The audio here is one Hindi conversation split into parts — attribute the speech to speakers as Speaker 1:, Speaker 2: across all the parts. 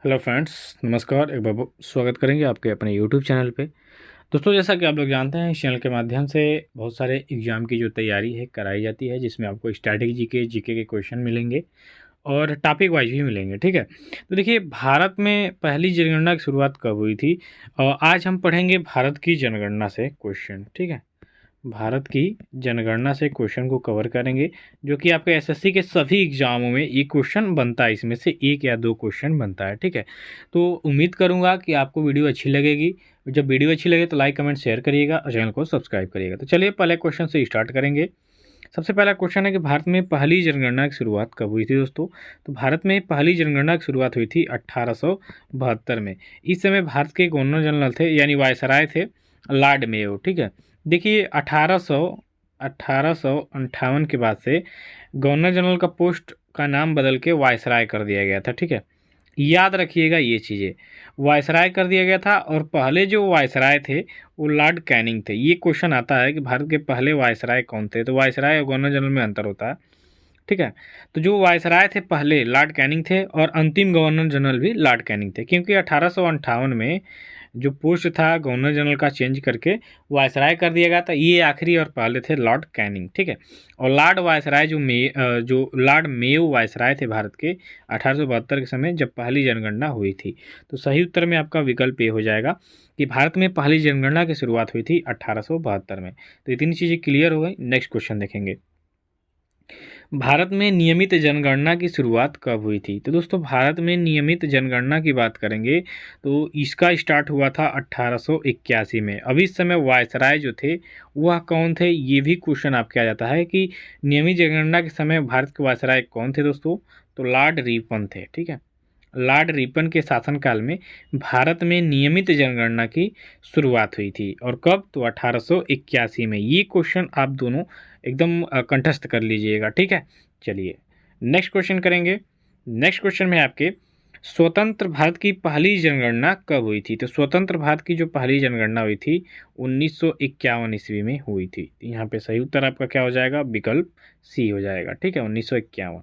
Speaker 1: हेलो फ्रेंड्स, नमस्कार। एक बार स्वागत करेंगे आपके अपने यूट्यूब चैनल पे। दोस्तों, जैसा कि आप लोग जानते हैं, इस चैनल के माध्यम से बहुत सारे एग्जाम की जो तैयारी है कराई जाती है, जिसमें आपको स्टैटिक जीके के क्वेश्चन मिलेंगे और टॉपिक वाइज भी मिलेंगे। ठीक है, तो देखिए, भारत में पहली जनगणना की शुरुआत कब हुई थी? और आज हम पढ़ेंगे भारत की जनगणना से क्वेश्चन। ठीक है, भारत की जनगणना से क्वेश्चन को कवर करेंगे, जो कि आपके एसएससी के सभी एग्जामों में ये क्वेश्चन बनता है, इसमें से एक या दो क्वेश्चन बनता है। ठीक है, तो उम्मीद करूंगा कि आपको वीडियो अच्छी लगेगी। जब वीडियो अच्छी लगे तो लाइक कमेंट शेयर करिएगा और चैनल को सब्सक्राइब करिएगा। तो चलिए पहले क्वेश्चन से स्टार्ट करेंगे। सबसे पहला क्वेश्चन है कि भारत में पहली जनगणना की शुरुआत कब हुई थी दोस्तों? तो भारत में पहली जनगणना की शुरुआत हुई थी 1872 में। इस समय भारत के गवर्नर जनरल थे, यानी वायसराय थे, लॉर्ड मेयो। ठीक है, देखिए 1858 के बाद से गवर्नर जनरल का पोस्ट का नाम बदल के वायसराय कर दिया गया था। ठीक है, याद रखिएगा ये चीज़ें, वायसराय कर दिया गया था। और पहले जो वायसराय थे वो लॉर्ड कैनिंग थे। ये क्वेश्चन आता है कि भारत के पहले वायसराय कौन थे, तो वायसराय और गवर्नर जनरल में अंतर होता है। ठीक है, तो जो वायसराय थे पहले लॉर्ड कैनिंग थे, और अंतिम गवर्नर जनरल भी लॉर्ड कैनिंग थे, क्योंकि 1858 में जो पोस्ट था गवर्नर जनरल का चेंज करके वायसराय कर दिया गया था। ये आखिरी और पहले थे लॉर्ड कैनिंग। ठीक है, और लॉर्ड वायसराय जो लॉर्ड मेयो वायसराय थे भारत के 1872 के समय, जब पहली जनगणना हुई थी। तो सही उत्तर में आपका विकल्प ए हो जाएगा कि भारत में पहली जनगणना की शुरुआत हुई थी 1872 में। तो इतनी चीज़ें क्लियर हो गई। नेक्स्ट क्वेश्चन देखेंगे, भारत में नियमित जनगणना की शुरुआत कब हुई थी? तो दोस्तों, भारत में नियमित जनगणना की बात करेंगे तो इसका स्टार्ट हुआ था 1881 में। अब इस समय वायसराय जो थे वह कौन थे, ये भी क्वेश्चन आपके आ जाता है कि नियमित जनगणना के समय भारत के वायसराय कौन थे दोस्तों? तो लॉर्ड रिपन थे। ठीक है, लॉर्ड रिपन के शासनकाल में भारत में नियमित जनगणना की शुरुआत हुई थी। और कब? तो 1881 में। ये क्वेश्चन आप दोनों एकदम कंठस्थ कर लीजिएगा। ठीक है, चलिए नेक्स्ट क्वेश्चन करेंगे। नेक्स्ट क्वेश्चन में आपके स्वतंत्र भारत की पहली जनगणना कब हुई थी? तो स्वतंत्र भारत की जो पहली जनगणना हुई थी 1951 ईस्वी में हुई थी। यहाँ पे सही उत्तर आपका क्या हो जाएगा? विकल्प सी हो जाएगा। ठीक है, 1951।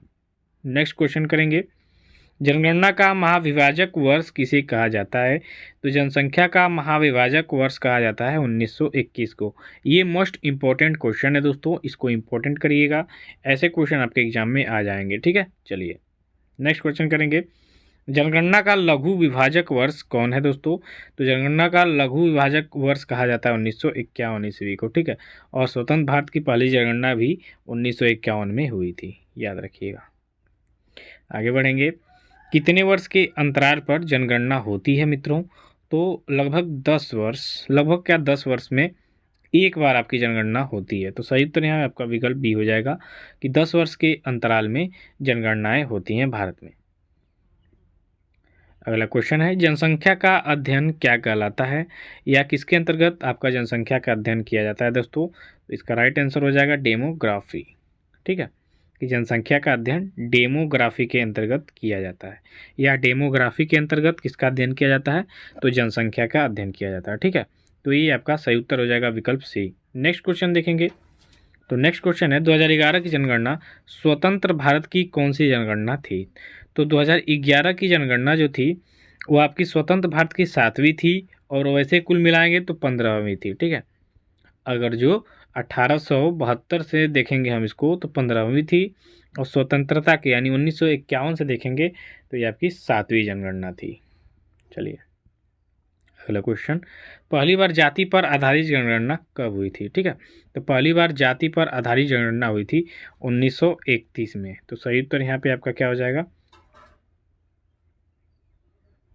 Speaker 1: नेक्स्ट क्वेश्चन करेंगे, जनगणना का महाविभाजक वर्ष किसे कहा जाता है? तो जनसंख्या का महाविभाजक वर्ष कहा जाता है 1921 को। ये मोस्ट इंपॉर्टेंट क्वेश्चन है दोस्तों, इसको इंपॉर्टेंट करिएगा, ऐसे क्वेश्चन आपके एग्जाम में आ जाएंगे। ठीक है, चलिए नेक्स्ट क्वेश्चन करेंगे, जनगणना का लघु विभाजक वर्ष कौन है दोस्तों? तो जनगणना का लघु विभाजक वर्ष कहा जाता है 1951 ईस्वी को। ठीक है, और स्वतंत्र भारत की पहली जनगणना भी 1951 में हुई थी, याद रखिएगा। आगे बढ़ेंगे, कितने वर्ष के अंतराल पर जनगणना होती है मित्रों? तो लगभग 10 वर्ष, लगभग क्या 10 वर्ष में एक बार आपकी जनगणना होती है। तो सही उत्तर यहाँ आपका विकल्प बी हो जाएगा कि 10 वर्ष के अंतराल में जनगणनाएं होती हैं भारत में। अगला क्वेश्चन है, जनसंख्या का अध्ययन क्या कहलाता है, या किसके अंतर्गत आपका जनसंख्या का अध्ययन किया जाता है दोस्तों? तो इसका राइट आंसर हो जाएगा डेमोग्राफी। ठीक है, कि जनसंख्या का अध्ययन डेमोग्राफी के अंतर्गत किया जाता है, या डेमोग्राफी के अंतर्गत किसका अध्ययन किया जाता है? तो जनसंख्या का अध्ययन किया जाता है। ठीक है, तो ये आपका सही उत्तर हो जाएगा विकल्प सी। नेक्स्ट क्वेश्चन देखेंगे, तो नेक्स्ट क्वेश्चन है, 2011 की जनगणना स्वतंत्र भारत की कौन सी जनगणना थी? तो 2011 की जनगणना जो थी वो आपकी स्वतंत्र भारत की 7वीं थी, और वैसे कुल मिलाएंगे तो 15वीं थी। ठीक है, अगर जो 1872 से देखेंगे हम इसको तो 15वीं थी, और स्वतंत्रता के यानी 1951 से देखेंगे तो ये आपकी 7वीं जनगणना थी। चलिए अगला क्वेश्चन, पहली बार जाति पर आधारित जनगणना कब हुई थी? ठीक है, तो पहली बार जाति पर आधारित जनगणना हुई थी 1931 में। तो सही उत्तर यहाँ पे आपका क्या हो जाएगा?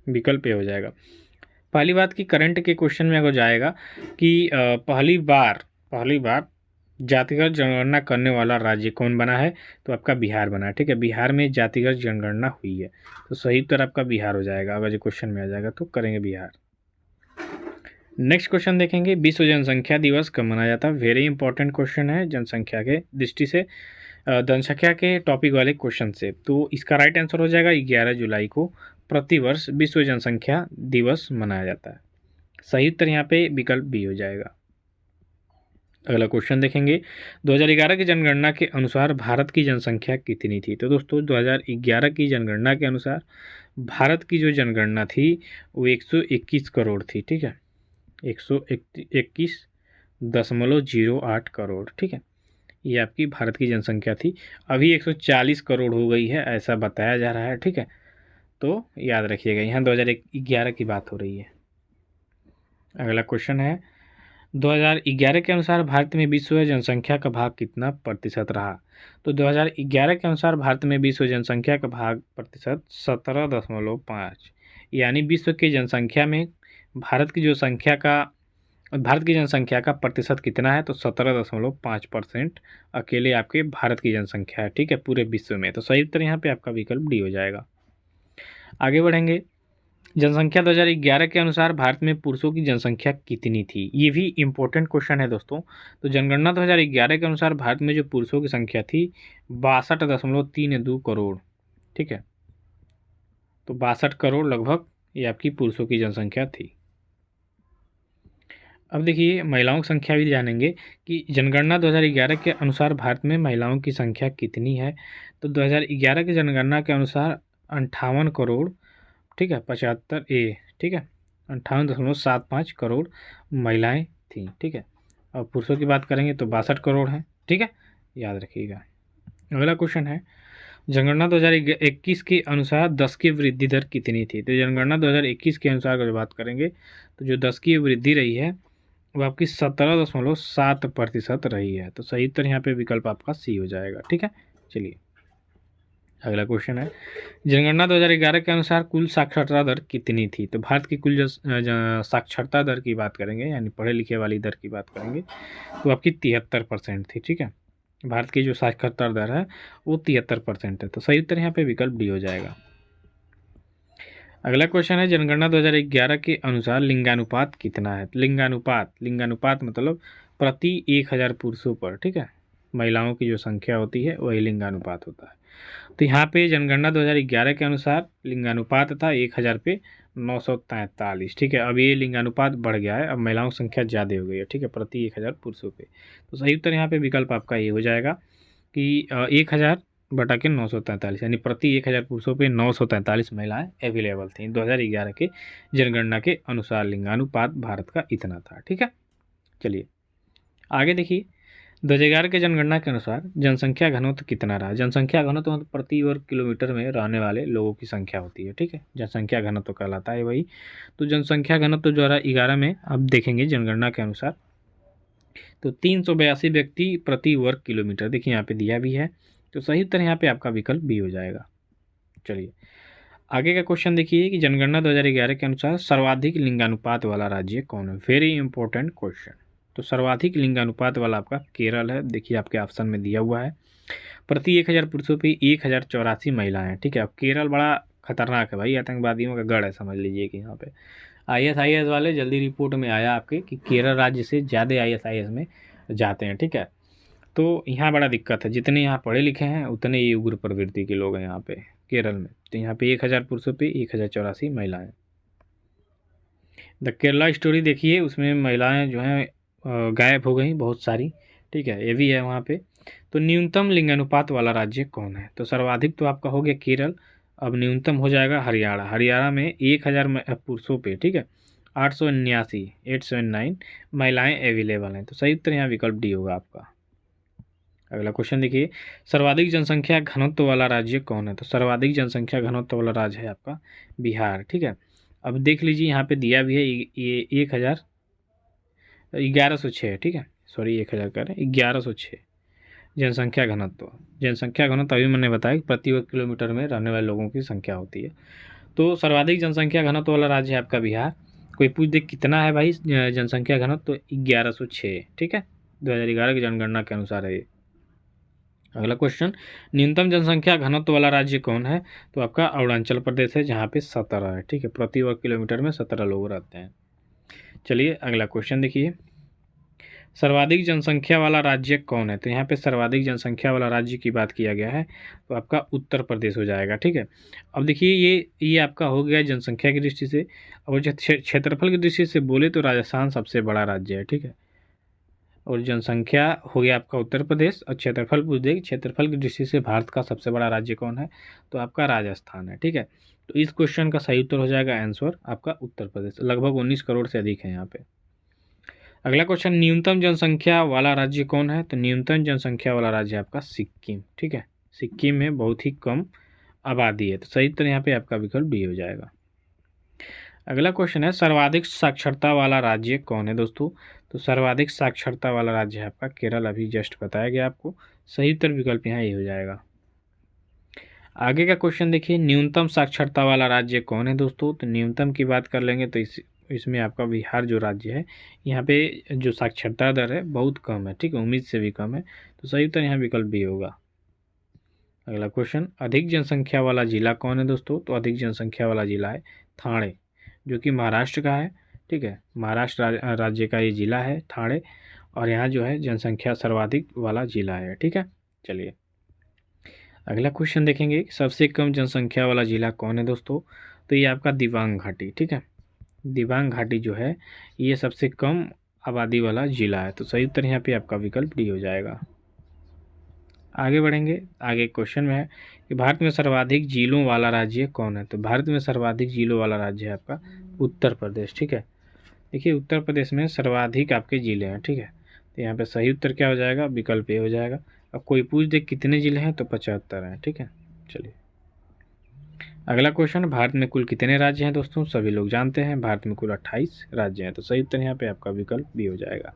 Speaker 1: विकल्प ए हो जाएगा। पहली बात की करंट के क्वेश्चन में अगर जाएगा कि पहली बार जातिगत जनगणना करने वाला राज्य कौन बना है? तो आपका बिहार बना है। ठीक है, बिहार में जातिगत जनगणना हुई है, तो सही उत्तर आपका बिहार हो जाएगा। अगर जो क्वेश्चन में आ जाएगा तो करेंगे बिहार। नेक्स्ट क्वेश्चन देखेंगे, विश्व जनसंख्या दिवस कब मनाया जाता है? वेरी इंपॉर्टेंट क्वेश्चन है जनसंख्या के दृष्टि से, जनसंख्या के टॉपिक वाले क्वेश्चन से। तो इसका राइट आंसर हो जाएगा 11 जुलाई को प्रतिवर्ष विश्व जनसंख्या दिवस मनाया जाता है। सही उत्तर यहाँ पे विकल्प बी हो जाएगा। अगला क्वेश्चन देखेंगे, 2011 की जनगणना के अनुसार भारत की जनसंख्या कितनी थी। तो दोस्तों 2011 की जनगणना के अनुसार भारत की जो जनगणना थी वो 121 करोड़ थी, ठीक है, 121.08 करोड़, ठीक है, ये आपकी भारत की जनसंख्या थी। अभी 140 करोड़ हो गई है ऐसा बताया जा रहा है, ठीक है, तो याद रखिएगा यहाँ 2011 की बात हो रही है। अगला क्वेश्चन है, 2011 के अनुसार भारत में विश्व जनसंख्या का भाग कितना प्रतिशत रहा। तो 2011 के अनुसार भारत में विश्व जनसंख्या का भाग प्रतिशत 17.5, यानी विश्व की जनसंख्या में भारत की जनसंख्या का प्रतिशत कितना है, तो 17.5% अकेले आपके भारत की जनसंख्या है, ठीक है, पूरे विश्व में। तो सही उत्तर यहाँ पे आपका विकल्प डी हो जाएगा। आगे बढ़ेंगे, जनसंख्या 2011 के अनुसार भारत में पुरुषों की जनसंख्या कितनी थी। ये भी इम्पोर्टेंट क्वेश्चन है दोस्तों। तो जनगणना 2011 के अनुसार भारत में जो पुरुषों की संख्या थी 62.32 करोड़, ठीक है, तो 62 करोड़ लगभग ये आपकी पुरुषों की जनसंख्या थी। अब देखिए महिलाओं की संख्या भी जानेंगे कि जनगणना 2011 के अनुसार भारत में महिलाओं की संख्या कितनी है। तो 2011 की जनगणना के अनुसार 58 करोड़, ठीक है, 75 ठीक है, 58.75 करोड़ महिलाएं थीं, ठीक है, और पुरुषों की बात करेंगे तो 62 करोड़ हैं, ठीक है, याद रखिएगा। अगला क्वेश्चन है, जनगणना 2021 के अनुसार 10 की वृद्धि दर कितनी थी। तो जनगणना 2021 के अनुसार अगर बात करेंगे तो जो 10 की वृद्धि रही है वो आपकी 17.7% रही है। तो सही उत्तर यहाँ पे विकल्प आपका सी हो जाएगा, ठीक है। चलिए अगला क्वेश्चन है, जनगणना 2011 के अनुसार कुल साक्षरता दर कितनी थी। तो भारत की कुल साक्षरता दर की बात करेंगे, यानी पढ़े लिखे वाली दर की बात करेंगे, तो आपकी 73% थी, ठीक है। भारत की जो साक्षरता दर है वो 73% है। तो सही उत्तर यहाँ पे विकल्प डी हो जाएगा। अगला क्वेश्चन है, जनगणना 2011 के अनुसार लिंगानुपात कितना है। लिंगानुपात मतलब प्रति 1000 पुरुषों पर, ठीक है, महिलाओं की जो संख्या होती है वही लिंगानुपात होता है। तो यहाँ पे जनगणना 2011 के अनुसार लिंगानुपात था 1000 पे 943, ठीक है। अब ये लिंगानुपात बढ़ गया है, अब महिलाओं की संख्या ज़्यादा हो गई है, ठीक है, प्रति 1000 पुरुषों पे। तो सही उत्तर यहाँ पे विकल्प आपका ये हो जाएगा कि 1000 बटा के 943, यानी प्रति 1000 पुरुषों पे 943 महिलाएं अवेलेबल थीं 2011 के जनगणना के अनुसार। लिंगानुपात भारत का इतना था, ठीक है। चलिए आगे देखिए, 2011 के जनगणना के अनुसार जनसंख्या घनत्व कितना रहा। जनसंख्या घनत्व मतलब प्रति वर्ग किलोमीटर में रहने वाले लोगों की संख्या होती है, ठीक है, जनसंख्या घनत्व कहलाता है वही। तो जनसंख्या घनत्व 2011 में अब देखेंगे जनगणना के अनुसार तो 382 व्यक्ति प्रति वर्ग किलोमीटर, देखिए यहाँ पे दिया भी है। तो सही उत्तर यहाँ पे आपका विकल्प बी हो जाएगा। चलिए आगे का क्वेश्चन देखिए कि जनगणना 2011 के अनुसार सर्वाधिक लिंगानुपात वाला राज्य कौन है। Very important question. तो सर्वाधिक लिंगानुपात वाला आपका केरल है, देखिए आपके ऑप्शन में दिया हुआ है। प्रति 1000 पुरुषों पे 1084 महिलाएं हैं, ठीक है। अब केरल बड़ा खतरनाक है भाई, आतंकवादियों का गढ़ है, समझ लीजिए कि यहाँ पे ISIS वाले जल्दी रिपोर्ट में आया आपके कि केरल राज्य से ज़्यादा ISIS में जाते हैं, ठीक है। तो यहाँ बड़ा दिक्कत है, जितने यहाँ पढ़े लिखे हैं उतने ही उग्र प्रवृत्ति के लोग हैं यहाँ पे केरल में। तो यहाँ पे 1000 पुरुषों पे 1084 महिलाएं। द केरला स्टोरी देखिए, उसमें महिलाएं जो हैं गायब हो गई बहुत सारी, ठीक है, ये भी है वहाँ पे। तो न्यूनतम लिंगानुपात वाला राज्य कौन है। तो सर्वाधिक तो आपका हो गया केरल, अब न्यूनतम हो जाएगा हरियाणा। हरियाणा में 1000 पुरुषों पे, ठीक है, 879 महिलाएं अवेलेबल हैं। तो सही उत्तर यहाँ विकल्प डी होगा आपका। अगला क्वेश्चन देखिए, सर्वाधिक जनसंख्या घनत्व वाला राज्य कौन है। तो सर्वाधिक जनसंख्या घनत्व वाला राज्य है आपका बिहार, ठीक है। अब देख लीजिए यहाँ पे दिया भी है ये 1106, ठीक है, सॉरी 1000 कह रहे हैं 1106 जनसंख्या घनत्व अभी मैंने बताया कि प्रति वर्ग किलोमीटर में रहने वाले लोगों की संख्या होती है। तो सर्वाधिक जनसंख्या घनत्व वाला राज्य है आपका बिहार। कोई पूछ दे कितना है भाई जनसंख्या घनत्व, तो 1106, ठीक है, 2011 की जनगणना के अनुसार है ये। अगला क्वेश्चन, न्यूनतम जनसंख्या घनत्व वाला राज्य कौन है। तो आपका अरुणाचल प्रदेश है, जहाँ पे 17 है, ठीक है, प्रति वर्ग किलोमीटर में 17 लोग रहते हैं। चलिए अगला क्वेश्चन देखिए, सर्वाधिक जनसंख्या वाला राज्य कौन है। तो यहाँ पे सर्वाधिक जनसंख्या वाला राज्य की बात किया गया है, तो आपका उत्तर प्रदेश हो जाएगा, ठीक है। अब देखिए ये आपका हो गया जनसंख्या की दृष्टि से। और क्षेत्रफल की दृष्टि से बोले तो राजस्थान सबसे बड़ा राज्य है, ठीक है, और जनसंख्या हो गया आपका उत्तर प्रदेश, और क्षेत्रफल पूछ देगी, क्षेत्रफल की दृष्टि से भारत का सबसे बड़ा राज्य कौन है, तो आपका राजस्थान है। ठीक है, तो इस क्वेश्चन का सही उत्तर हो जाएगा आंसर आपका उत्तर प्रदेश, लगभग 19 करोड़ से अधिक है यहाँ पे। अगला क्वेश्चन, न्यूनतम जनसंख्या वाला राज्य कौन है, तो न्यूनतम जनसंख्या वाला राज्य है आपका सिक्किम। ठीक है, सिक्किम में बहुत ही कम आबादी है, तो सही उत्तर यहाँ पे आपका विकल्प बी हो जाएगा। अगला क्वेश्चन है, सर्वाधिक साक्षरता वाला राज्य कौन है दोस्तों, तो सर्वाधिक साक्षरता वाला राज्य है आपका केरल, अभी जस्ट बताया गया आपको, सही उत्तर विकल्प यहाँ ये हो जाएगा। आगे का क्वेश्चन देखिए, न्यूनतम साक्षरता वाला राज्य कौन है दोस्तों, तो न्यूनतम की बात कर लेंगे तो इसमें आपका बिहार जो राज्य है, यहाँ पे जो साक्षरता दर है बहुत कम है। ठीक है, उम्मीद से भी कम है, तो सही उत्तर यहाँ विकल्प बी होगा। अगला क्वेश्चन, अधिक जनसंख्या वाला जिला कौन है दोस्तों, तो अधिक जनसंख्या वाला जिला है ठाणे, जो कि महाराष्ट्र का है। ठीक है, महाराष्ट्र राज्य का ये जिला है ठाणे, और यहाँ जो है जनसंख्या सर्वाधिक वाला जिला है। ठीक है, चलिए अगला क्वेश्चन देखेंगे, सबसे कम जनसंख्या वाला जिला कौन है दोस्तों, तो ये आपका दिबांग घाटी। ठीक है, दिबांग घाटी जो है ये सबसे कम आबादी वाला जिला है, तो सही उत्तर यहाँ पे आपका विकल्प डी हो जाएगा। आगे बढ़ेंगे, आगे क्वेश्चन में है कि भारत में सर्वाधिक झीलों वाला राज्य कौन है, तो भारत में सर्वाधिक झीलों वाला राज्य है आपका उत्तर प्रदेश। ठीक है, देखिए उत्तर प्रदेश में सर्वाधिक आपके जिले हैं। ठीक है, तो यहाँ पे सही उत्तर क्या हो जाएगा, विकल्प ए हो जाएगा। अब कोई पूछ दे कितने जिले हैं, तो 75 हैं। ठीक है, चलिए अगला क्वेश्चन, भारत में कुल कितने राज्य हैं दोस्तों, सभी लोग जानते हैं भारत में कुल 28 राज्य हैं, तो सही उत्तर यहाँ पे आपका विकल्प बी हो जाएगा।